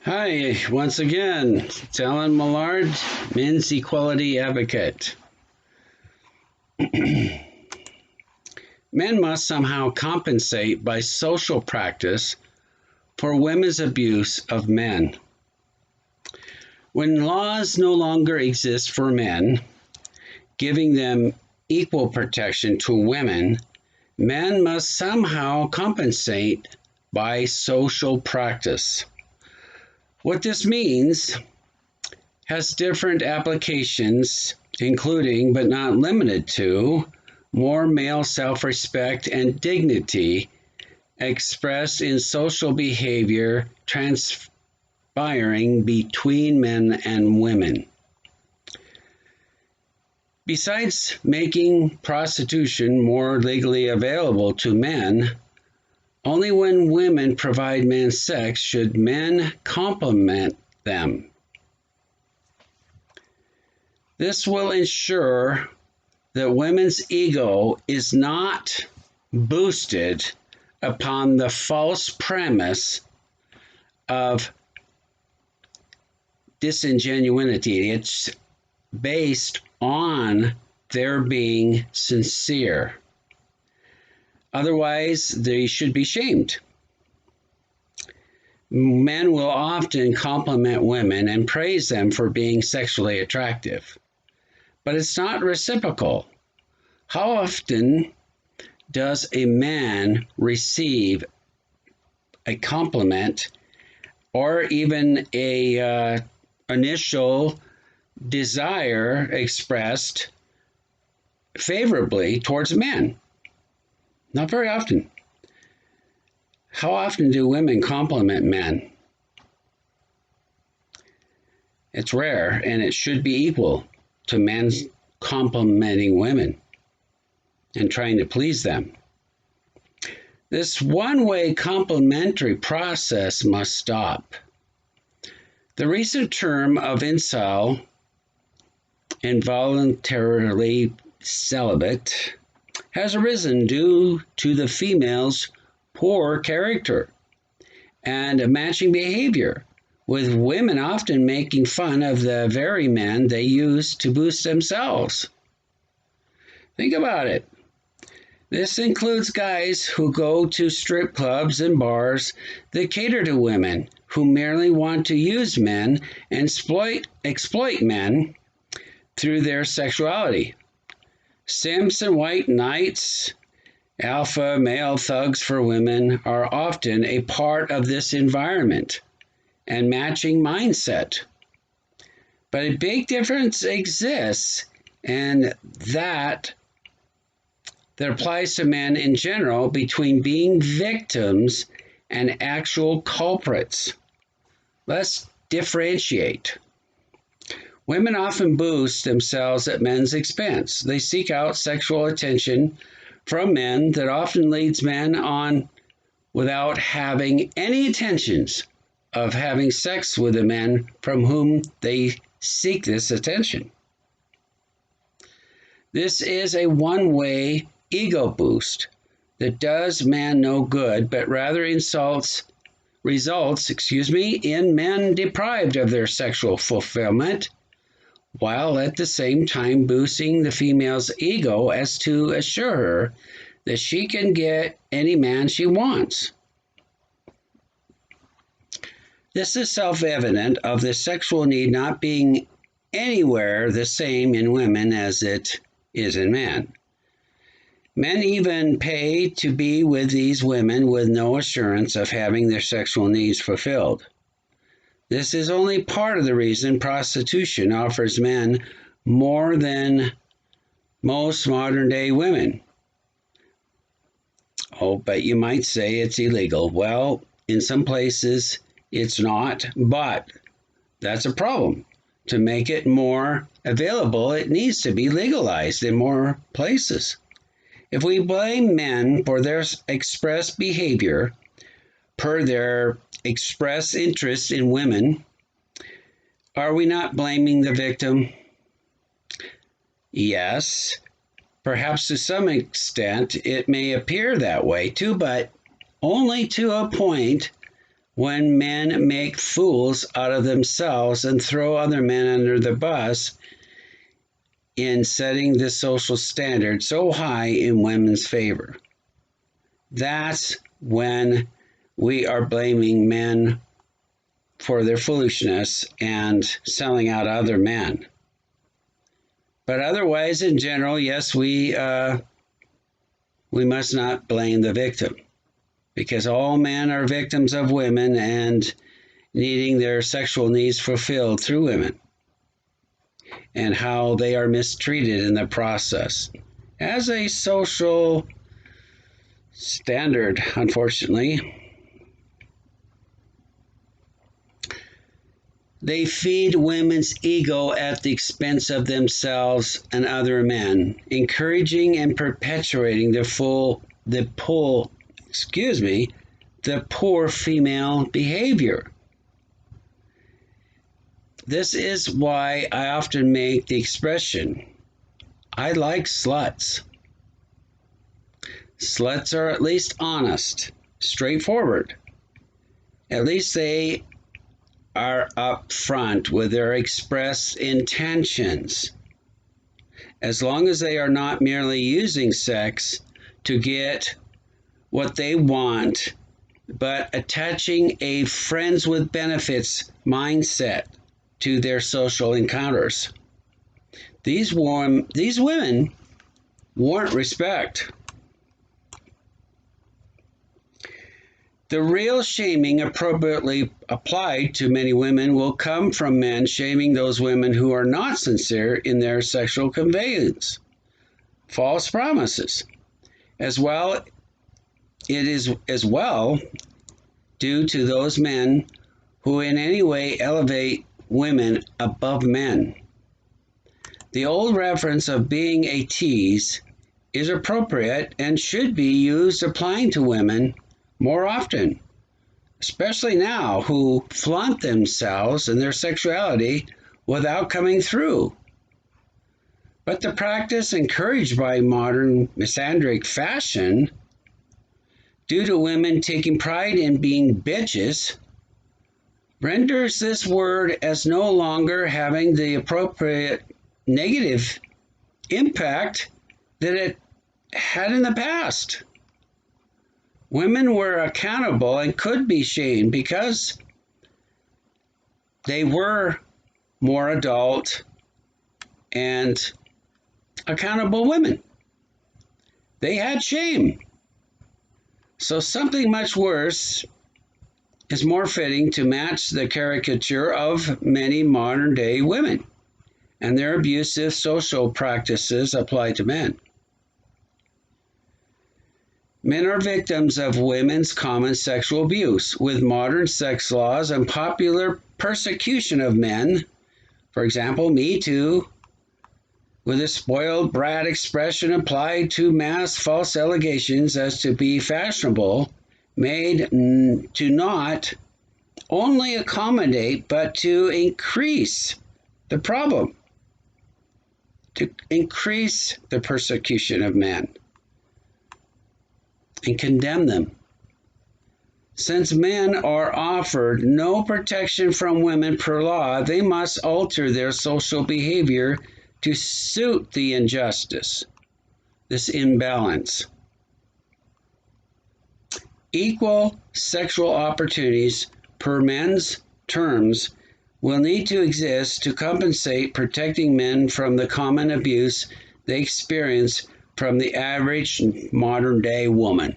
Hi, once again, it's Alan Millard, Men's Equality Advocate. Men must somehow compensate by social practice for women's abuse of men. When laws no longer exist for men, giving them equal protection to women, men must somehow compensate by social practice. What this means has different applications, including but not limited to more male self respect and dignity expressed in social behavior transpiring between men and women. Besides making prostitution more legally available to men, only when women provide men sex should men compliment them. This will ensure that women's ego is not boosted upon the false premise of disingenuity. It's based on their being sincere. Otherwise, they should be shamed. Men will often compliment women and praise them for being sexually attractive, but it's not reciprocal. How often does a man receive a compliment or even a initial desire expressed favorably towards men? Not very often. How often do women compliment men? It's rare, and it should be equal to men complimenting women and trying to please them. This one-way complimentary process must stop. The recent term of incel, involuntarily celibate, has arisen due to the female's poor character and matching behavior, with women often making fun of the very men they use to boost themselves. Think about it. This includes guys who go to strip clubs and bars that cater to women who merely want to use men and exploit men through their sexuality. Simps and white knights, alpha male thugs for women are often a part of this environment and matching mindset. But a big difference exists, and that applies to men in general between being victims and actual culprits. Let's differentiate. Women often boost themselves at men's expense. They seek out sexual attention from men that often leads men on without having any intentions of having sex with the men from whom they seek this attention. This is a one-way ego boost that does man no good, but rather results in men deprived of their sexual fulfillment, while at the same time boosting the female's ego as to assure her that she can get any man she wants. This is self-evident of the sexual need not being anywhere the same in women as it is in men. Men even pay to be with these women with no assurance of having their sexual needs fulfilled. This is only part of the reason prostitution offers men more than most modern-day women. Oh, but you might say it's illegal. Well, in some places it's not, but that's a problem. To make it more available, it needs to be legalized in more places. If we blame men for their express behavior per their express interest in women, are we not blaming the victim? Yes, perhaps to some extent it may appear that way too, but only to a point when men make fools out of themselves and throw other men under the bus in setting the social standard so high in women's favor. That's when we are blaming men for their foolishness and selling out other men. But otherwise, in general, yes, we must not blame the victim, because all men are victims of women and needing their sexual needs fulfilled through women, and how they are mistreated in the process as a social standard, unfortunately. They feed women's ego at the expense of themselves and other men, encouraging and perpetuating the poor female behavior. This is why I often make the expression, I like sluts. Sluts are at least honest, straightforward. At least they are upfront with their expressed intentions. As long as they are not merely using sex to get what they want, but attaching a friends with benefits mindset to their social encounters. These women warrant respect. The real shaming appropriately applied to many women will come from men shaming those women who are not sincere in their sexual conveyance. False promises. As well, it is as well due to those men who in any way elevate women above men. The old reference of being a tease is appropriate and should be used applying to women more often, especially now, who flaunt themselves and their sexuality without coming through. But the practice encouraged by modern misandric fashion, due to women taking pride in being bitches, renders this word as no longer having the appropriate negative impact that it had in the past. Women were accountable and could be shamed because they were more adult and accountable women. They had shame. So something much worse is more fitting to match the caricature of many modern day women and their abusive social practices applied to men. Men are victims of women's common sexual abuse, with modern sex laws and popular persecution of men. For example, Me Too, with a spoiled brat expression applied to mass false allegations as to be fashionable, made to not only accommodate but to increase the problem, to increase the persecution of men and condemn them. Since men are offered no protection from women per law, they must alter their social behavior to suit the injustice, this imbalance. Equal sexual opportunities per men's terms will need to exist to compensate, protecting men from the common abuse they experience from the average modern day woman.